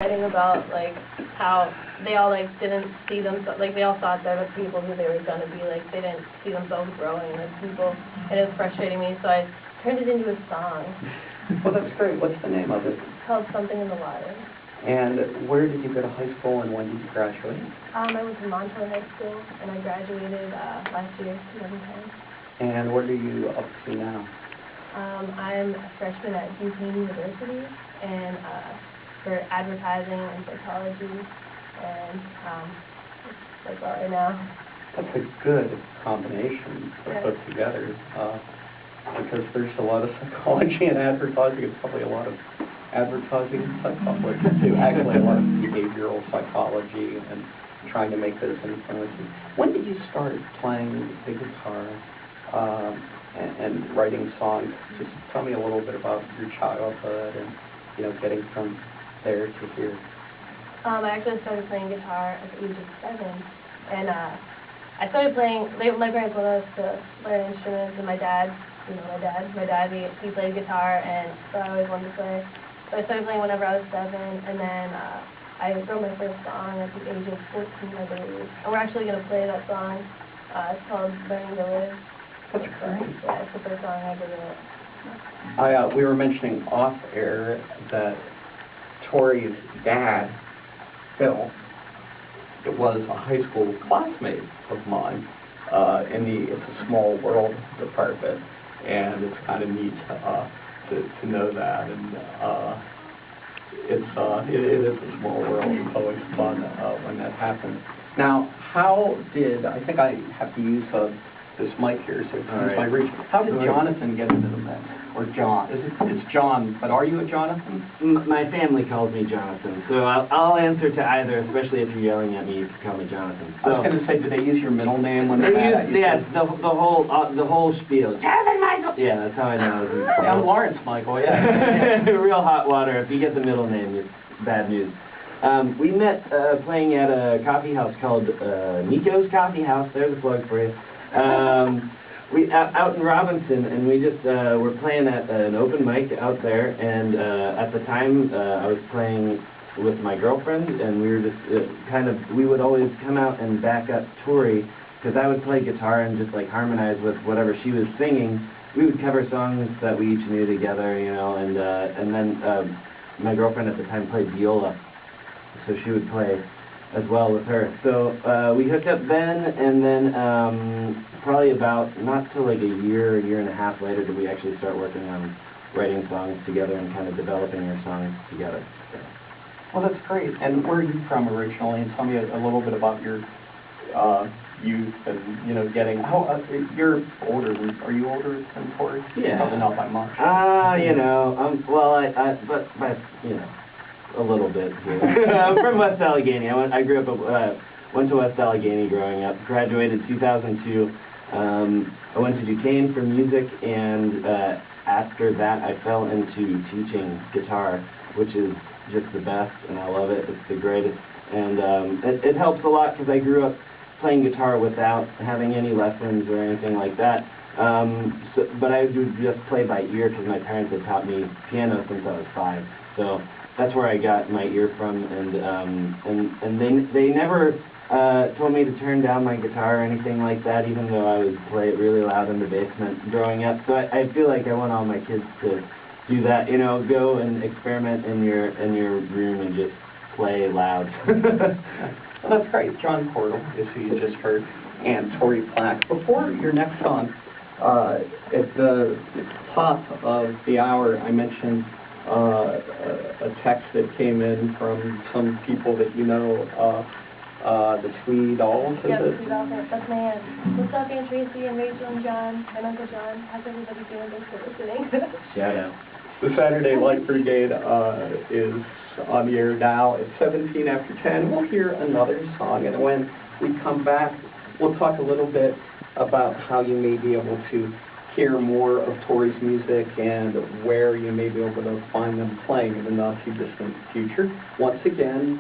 Writing about like how they all like didn't see themselves, like they all thought they were people who they were gonna be, like they didn't see themselves growing as people, and it was frustrating me, so I turned it into a song. Well, that's great. What's the name of it? It's called Something in the Water. And where did you go to high school, and when did you graduate? I went to Montour High School, and I graduated last year, 2010. And what are you up to now? I'm a freshman at Duquesne University, and for advertising and psychology, and that's all right now. That's a good combination to put together, because there's a lot of psychology and advertising. It's probably a lot of advertising and psychology too. Actually, a lot of behavioral psychology and trying to make those influences. When did you start playing the guitar and writing songs? Just tell me a little bit about your childhood and, you know, getting from there to here. I actually started playing guitar at the age of 7, and I started playing. My parents wanted us to learn instruments, and my dad, he played guitar, and so I always wanted to play. So I started playing whenever I was 7, and then I wrote my first song at the age of 14, I believe. And we're actually going to play that song. It's called Learning to Live. That's great. Yeah, it's the first song I ever wrote. We were mentioning off air that Tori's dad, Phil, was a high school classmate of mine in the It's a Small World department, and it's kind of neat to know that, and it is a small world. It's always fun when that happens. Now, I think I have to use this mic here, so it's my reach. How did Jonathan get into the mix? Or John? It's John, but are you a Jonathan? My family calls me Jonathan, so I'll answer to either, especially if you're yelling at me, you can call me Jonathan. So, I was going to say, do they use your middle name when they they're mad? Yeah, the whole spiel. Jonathan Michael! Yeah, that's how I know. Yeah, I'm Lawrence Michael, yeah. Real hot water. If you get the middle name, it's bad news. We met playing at a coffee house called Nico's Coffee House. There's a plug for you. Out in Robinson, and we just were playing at an open mic out there, and at the time I was playing with my girlfriend, and we were just we would always come out and back up Tori, because I would play guitar and just like harmonize with whatever she was singing. We would cover songs that we each knew together, you know, and then my girlfriend at the time played viola, so she would play as well with her. So we hooked up then, and then probably about, not till like a year and a half later did we actually start working on writing songs together and kind of developing our songs together. So. Well, that's great. And where are you from originally? And tell me a little bit about your youth and, you know, getting, you're older, are you older than Tori? Yeah. Probably not by much. You know, well, but you know, a little bit here. I'm from West Allegheny. I grew up, went to West Allegheny growing up, graduated 2002. I went to Duquesne for music, and after that I fell into teaching guitar, which is just the best, and I love it. It's the greatest, and it helps a lot because I grew up playing guitar without having any lessons or anything like that. But I would just play by ear because my parents had taught me piano since I was 5. So that's where I got my ear from, and they never told me to turn down my guitar or anything like that, even though I would play it really loud in the basement growing up. So I feel like I want all my kids to do that, you know, go and experiment in your room and just play loud. Well, that's great. John Cordle is who you just heard, and Tori Plack. Before your next song, at the top of the hour, I mentioned a text that came in from some people that you know, the Tweed Dolls. Yeah, the Tweed Dolls. That's my aunt. What's up, Aunt Tracy and Rachel and John and Uncle John? How's everybody doing? Thanks for listening. Shout out. The Saturday Light Brigade is on the air now. It's 17 after 10. We'll hear another song, and when we come back, we'll talk a little bit about how you may be able to hear more of Tori's music and where you may be able to find them playing in the not too distant future. Once again,